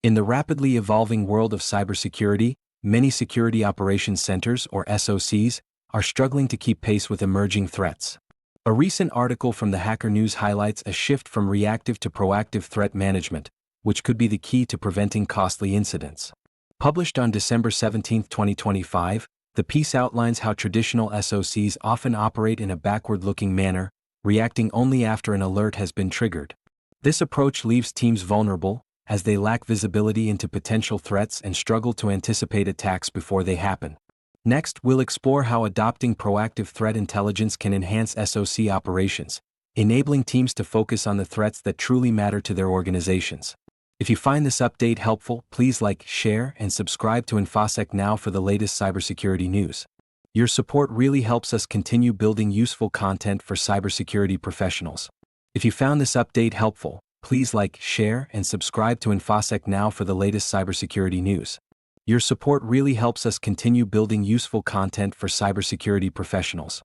In the rapidly evolving world of cybersecurity, many security operations centers, or SOCs, are struggling to keep pace with emerging threats. A recent article from the Hacker News highlights a shift from reactive to proactive threat management, which could be the key to preventing costly incidents. Published on December 17, 2025, the piece outlines how traditional SOCs often operate in a backward-looking manner, reacting only after an alert has been triggered. This approach leaves teams vulnerable, as they lack visibility into potential threats and struggle to anticipate attacks before they happen. Next, we'll explore how adopting proactive threat intelligence can enhance SOC operations, enabling teams to focus on the threats that truly matter to their organizations. If you find this update helpful, please like, share, and subscribe to InfoSec Now for the latest cybersecurity news. Your support really helps us continue building useful content for cybersecurity professionals. If you found this update helpful, please like, share, and subscribe to InfoSec Now for the latest cybersecurity news. Your support really helps us continue building useful content for cybersecurity professionals.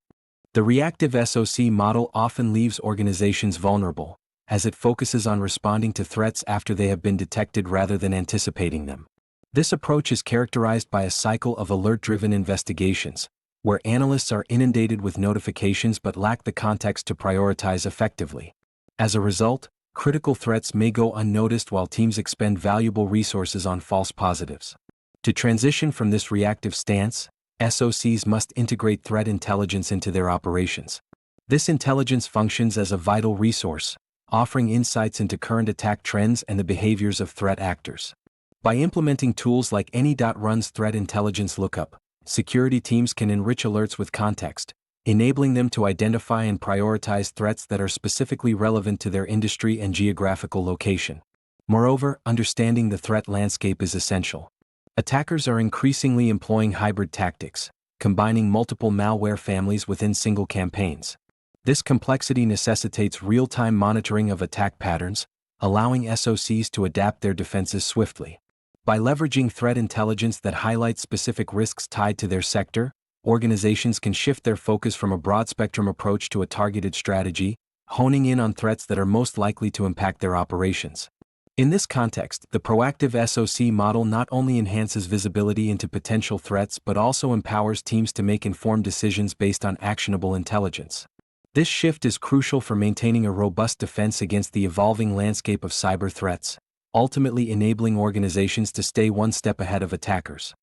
The reactive SOC model often leaves organizations vulnerable, as it focuses on responding to threats after they have been detected rather than anticipating them. This approach is characterized by a cycle of alert-driven investigations, where analysts are inundated with notifications but lack the context to prioritize effectively. As a result, critical threats may go unnoticed while teams expend valuable resources on false positives. To transition from this reactive stance, SOCs must integrate threat intelligence into their operations. This intelligence functions as a vital resource, offering insights into current attack trends and the behaviors of threat actors. By implementing tools like ANY.RUN's threat intelligence lookup, security teams can enrich alerts with context, enabling them to identify and prioritize threats that are specifically relevant to their industry and geographical location. Moreover, understanding the threat landscape is essential. Attackers are increasingly employing hybrid tactics, combining multiple malware families within single campaigns. This complexity necessitates real-time monitoring of attack patterns, allowing SOCs to adapt their defenses swiftly. By leveraging threat intelligence that highlights specific risks tied to their sector, organizations can shift their focus from a broad-spectrum approach to a targeted strategy, honing in on threats that are most likely to impact their operations. In this context, the proactive SOC model not only enhances visibility into potential threats but also empowers teams to make informed decisions based on actionable intelligence. This shift is crucial for maintaining a robust defense against the evolving landscape of cyber threats, ultimately enabling organizations to stay one step ahead of attackers.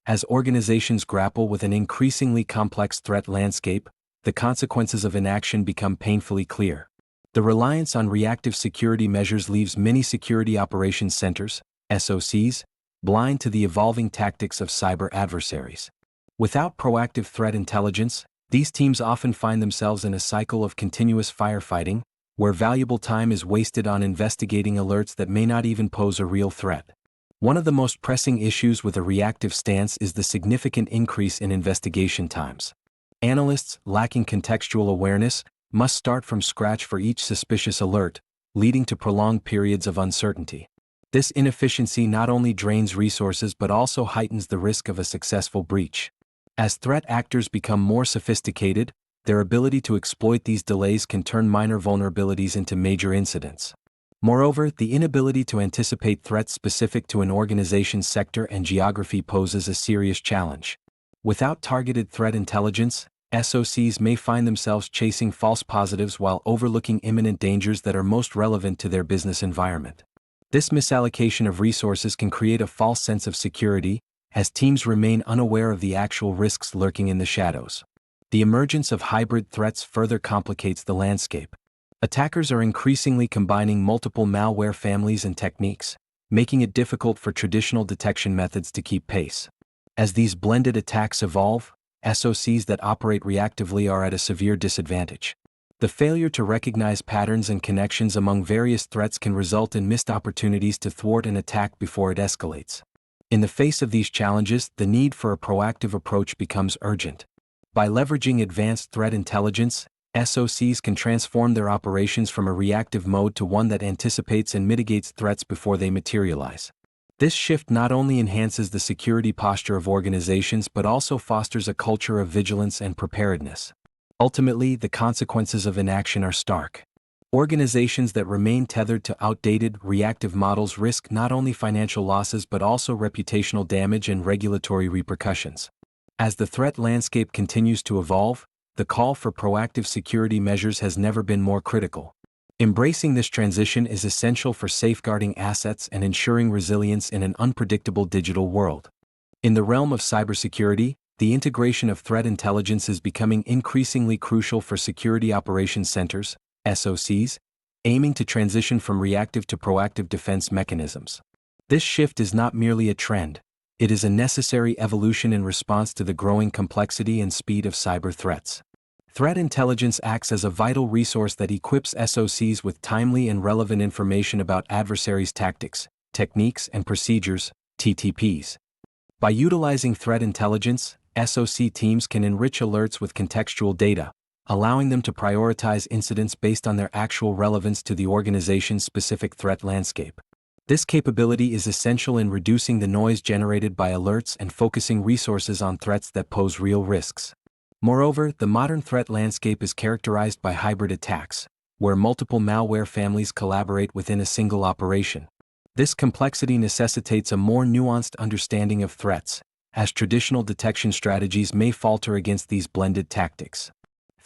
As organizations grapple with an increasingly complex threat landscape, the consequences of inaction become painfully clear. The reliance on reactive security measures leaves many security operations centers, SOCs, blind to the evolving tactics of cyber adversaries. Without proactive threat intelligence, these teams often find themselves in a cycle of continuous firefighting, where valuable time is wasted on investigating alerts that may not even pose a real threat. One of the most pressing issues with a reactive stance is the significant increase in investigation times. Analysts, lacking contextual awareness, must start from scratch for each suspicious alert, leading to prolonged periods of uncertainty. This inefficiency not only drains resources but also heightens the risk of a successful breach. As threat actors become more sophisticated, their ability to exploit these delays can turn minor vulnerabilities into major incidents. Moreover, the inability to anticipate threats specific to an organization's sector and geography poses a serious challenge. Without targeted threat intelligence, SOCs may find themselves chasing false positives while overlooking imminent dangers that are most relevant to their business environment. This misallocation of resources can create a false sense of security, as teams remain unaware of the actual risks lurking in the shadows. The emergence of hybrid threats further complicates the landscape. Attackers are increasingly combining multiple malware families and techniques, making it difficult for traditional detection methods to keep pace. As these blended attacks evolve, SOCs that operate reactively are at a severe disadvantage. The failure to recognize patterns and connections among various threats can result in missed opportunities to thwart an attack before it escalates. In the face of these challenges, the need for a proactive approach becomes urgent. By leveraging advanced threat intelligence, SOCs can transform their operations from a reactive mode to one that anticipates and mitigates threats before they materialize. This shift not only enhances the security posture of organizations but also fosters a culture of vigilance and preparedness. Ultimately, the consequences of inaction are stark. Organizations that remain tethered to outdated, reactive models risk not only financial losses but also reputational damage and regulatory repercussions. As the threat landscape continues to evolve, the call for proactive security measures has never been more critical. Embracing this transition is essential for safeguarding assets and ensuring resilience in an unpredictable digital world. In the realm of cybersecurity, the integration of threat intelligence is becoming increasingly crucial for security operations centers, SOCs, aiming to transition from reactive to proactive defense mechanisms. This shift is not merely a trend, it is a necessary evolution in response to the growing complexity and speed of cyber threats. Threat intelligence acts as a vital resource that equips SOCs with timely and relevant information about adversaries' tactics, techniques, and procedures, TTPs. By utilizing threat intelligence, SOC teams can enrich alerts with contextual data, allowing them to prioritize incidents based on their actual relevance to the organization's specific threat landscape. This capability is essential in reducing the noise generated by alerts and focusing resources on threats that pose real risks. Moreover, the modern threat landscape is characterized by hybrid attacks, where multiple malware families collaborate within a single operation. This complexity necessitates a more nuanced understanding of threats, as traditional detection strategies may falter against these blended tactics.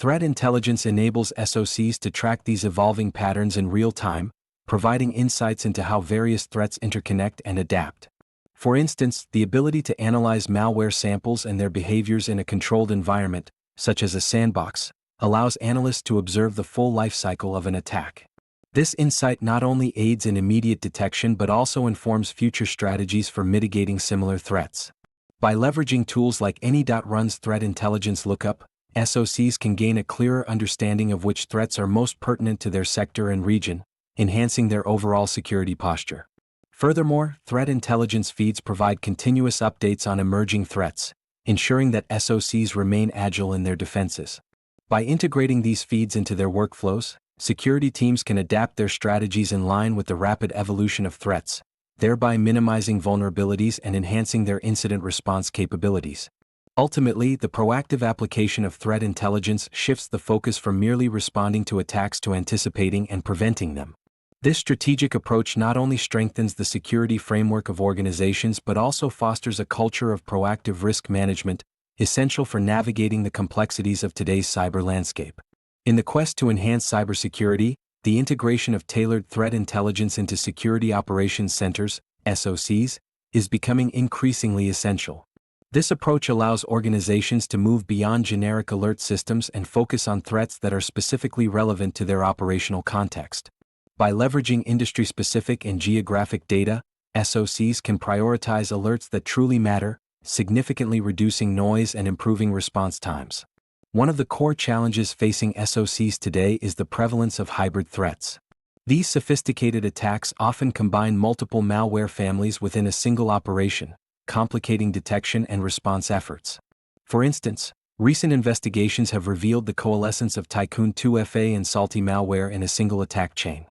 Threat intelligence enables SOCs to track these evolving patterns in real time, providing insights into how various threats interconnect and adapt. For instance, the ability to analyze malware samples and their behaviors in a controlled environment, such as a sandbox, allows analysts to observe the full life cycle of an attack. This insight not only aids in immediate detection but also informs future strategies for mitigating similar threats. By leveraging tools like ANY.RUN's threat intelligence lookup, SOCs can gain a clearer understanding of which threats are most pertinent to their sector and region, enhancing their overall security posture. Furthermore, threat intelligence feeds provide continuous updates on emerging threats, ensuring that SOCs remain agile in their defenses. By integrating these feeds into their workflows, security teams can adapt their strategies in line with the rapid evolution of threats, thereby minimizing vulnerabilities and enhancing their incident response capabilities. Ultimately, the proactive application of threat intelligence shifts the focus from merely responding to attacks to anticipating and preventing them. This strategic approach not only strengthens the security framework of organizations but also fosters a culture of proactive risk management, essential for navigating the complexities of today's cyber landscape. In the quest to enhance cybersecurity, the integration of tailored threat intelligence into security operations centers, SOCs, is becoming increasingly essential. This approach allows organizations to move beyond generic alert systems and focus on threats that are specifically relevant to their operational context. By leveraging industry-specific and geographic data, SOCs can prioritize alerts that truly matter, significantly reducing noise and improving response times. One of the core challenges facing SOCs today is the prevalence of hybrid threats. These sophisticated attacks often combine multiple malware families within a single operation, complicating detection and response efforts. For instance, recent investigations have revealed the coalescence of Tycoon 2FA and Salty malware in a single attack chain.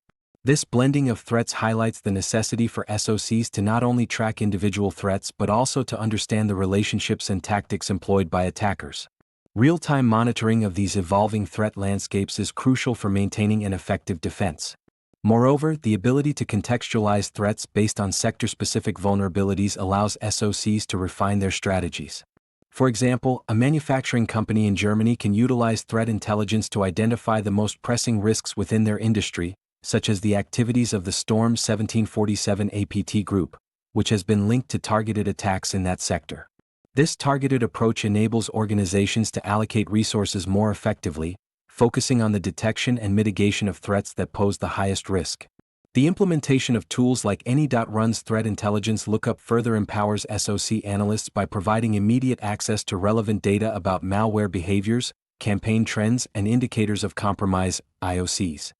This blending of threats highlights the necessity for SOCs to not only track individual threats but also to understand the relationships and tactics employed by attackers. Real-time monitoring of these evolving threat landscapes is crucial for maintaining an effective defense. Moreover, the ability to contextualize threats based on sector-specific vulnerabilities allows SOCs to refine their strategies. For example, a manufacturing company in Germany can utilize threat intelligence to identify the most pressing risks within their industry, such as the activities of the Storm 1747 APT group, which has been linked to targeted attacks in that sector. This targeted approach enables organizations to allocate resources more effectively, focusing on the detection and mitigation of threats that pose the highest risk. The implementation of tools like ANY.RUN's threat intelligence lookup further empowers SOC analysts by providing immediate access to relevant data about malware behaviors, campaign trends, and indicators of compromise, IOCs.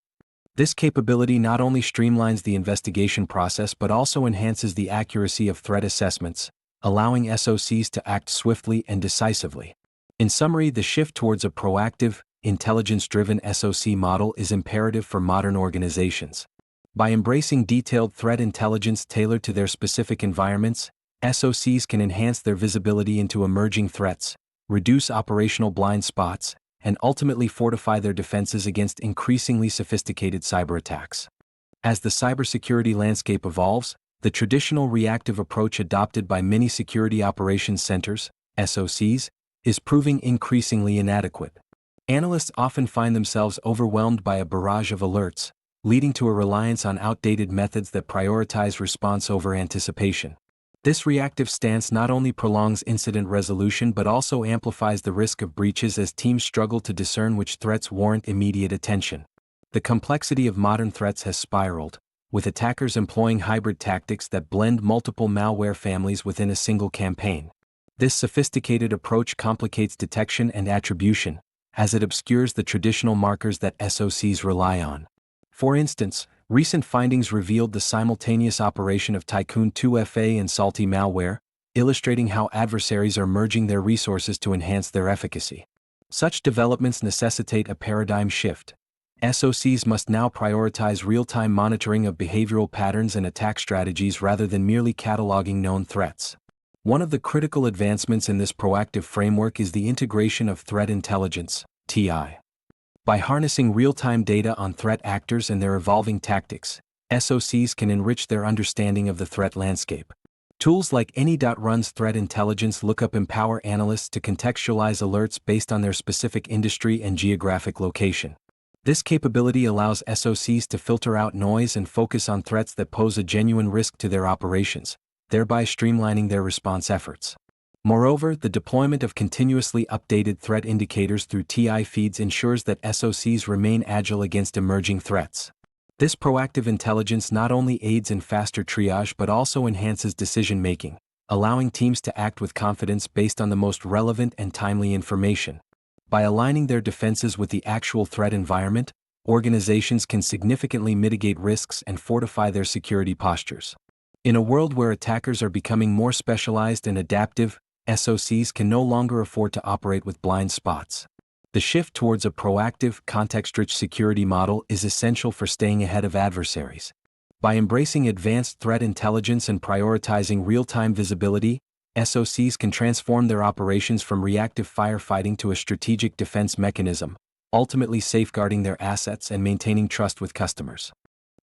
This capability not only streamlines the investigation process but also enhances the accuracy of threat assessments, allowing SOCs to act swiftly and decisively. In summary, the shift towards a proactive, intelligence-driven SOC model is imperative for modern organizations. By embracing detailed threat intelligence tailored to their specific environments, SOCs can enhance their visibility into emerging threats, reduce operational blind spots, and ultimately fortify their defenses against increasingly sophisticated cyber attacks. As the cybersecurity landscape evolves, the traditional reactive approach adopted by many security operations centers, SOCs, is proving increasingly inadequate. Analysts often find themselves overwhelmed by a barrage of alerts, leading to a reliance on outdated methods that prioritize response over anticipation. This reactive stance not only prolongs incident resolution but also amplifies the risk of breaches as teams struggle to discern which threats warrant immediate attention. The complexity of modern threats has spiraled, with attackers employing hybrid tactics that blend multiple malware families within a single campaign. This sophisticated approach complicates detection and attribution, as it obscures the traditional markers that SOCs rely on. For instance, recent findings revealed the simultaneous operation of Tycoon 2FA and Salty malware, illustrating how adversaries are merging their resources to enhance their efficacy. Such developments necessitate a paradigm shift. SOCs must now prioritize real-time monitoring of behavioral patterns and attack strategies rather than merely cataloging known threats. One of the critical advancements in this proactive framework is the integration of threat intelligence, TI. By harnessing real-time data on threat actors and their evolving tactics, SOCs can enrich their understanding of the threat landscape. Tools like ANY.RUN's threat intelligence lookup empower analysts to contextualize alerts based on their specific industry and geographic location. This capability allows SOCs to filter out noise and focus on threats that pose a genuine risk to their operations, thereby streamlining their response efforts. Moreover, the deployment of continuously updated threat indicators through TI feeds ensures that SOCs remain agile against emerging threats. This proactive intelligence not only aids in faster triage but also enhances decision-making, allowing teams to act with confidence based on the most relevant and timely information. By aligning their defenses with the actual threat environment, organizations can significantly mitigate risks and fortify their security postures. In a world where attackers are becoming more specialized and adaptive, SOCs can no longer afford to operate with blind spots. The shift towards a proactive, context-rich security model is essential for staying ahead of adversaries. By embracing advanced threat intelligence and prioritizing real-time visibility, SOCs can transform their operations from reactive firefighting to a strategic defense mechanism, ultimately safeguarding their assets and maintaining trust with customers.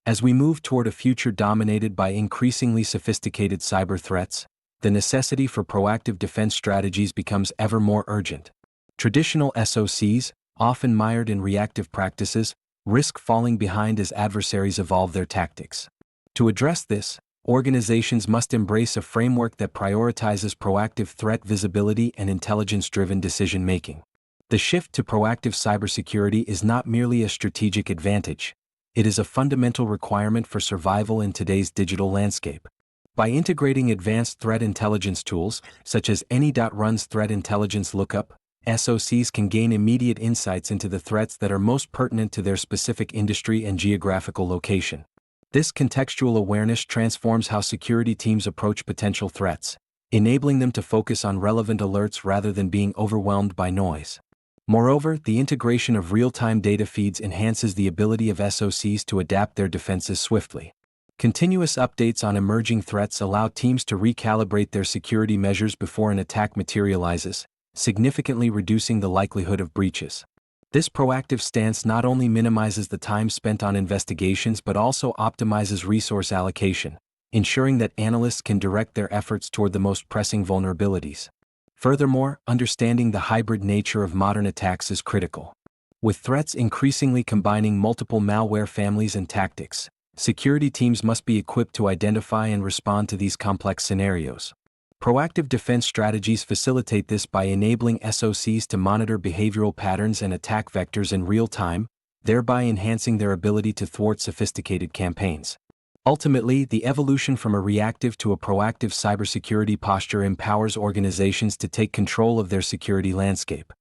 As we move toward a future dominated by increasingly sophisticated cyber threats, the necessity for proactive defense strategies becomes ever more urgent. Traditional SOCs, often mired in reactive practices, risk falling behind as adversaries evolve their tactics. To address this, organizations must embrace a framework that prioritizes proactive threat visibility and intelligence-driven decision-making. The shift to proactive cybersecurity is not merely a strategic advantage. It is a fundamental requirement for survival in today's digital landscape. By integrating advanced threat intelligence tools, such as ANY.RUN's threat intelligence lookup, SOCs can gain immediate insights into the threats that are most pertinent to their specific industry and geographical location. This contextual awareness transforms how security teams approach potential threats, enabling them to focus on relevant alerts rather than being overwhelmed by noise. Moreover, the integration of real-time data feeds enhances the ability of SOCs to adapt their defenses swiftly. Continuous updates on emerging threats allow teams to recalibrate their security measures before an attack materializes, significantly reducing the likelihood of breaches. This proactive stance not only minimizes the time spent on investigations but also optimizes resource allocation, ensuring that analysts can direct their efforts toward the most pressing vulnerabilities. Furthermore, understanding the hybrid nature of modern attacks is critical. With threats increasingly combining multiple malware families and tactics, security teams must be equipped to identify and respond to these complex scenarios. Proactive defense strategies facilitate this by enabling SOCs to monitor behavioral patterns and attack vectors in real time, thereby enhancing their ability to thwart sophisticated campaigns. Ultimately, the evolution from a reactive to a proactive cybersecurity posture empowers organizations to take control of their security landscape.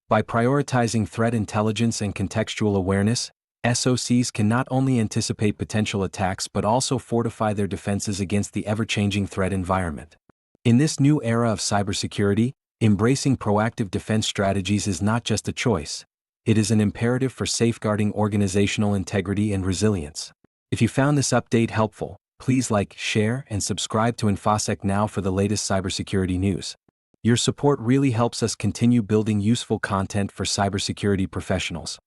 By prioritizing threat intelligence and contextual awareness, SOCs can not only anticipate potential attacks but also fortify their defenses against the ever-changing threat environment. In this new era of cybersecurity, embracing proactive defense strategies is not just a choice. It is an imperative for safeguarding organizational integrity and resilience. If you found this update helpful, please like, share, and subscribe to InfoSec Now for the latest cybersecurity news. Your support really helps us continue building useful content for cybersecurity professionals.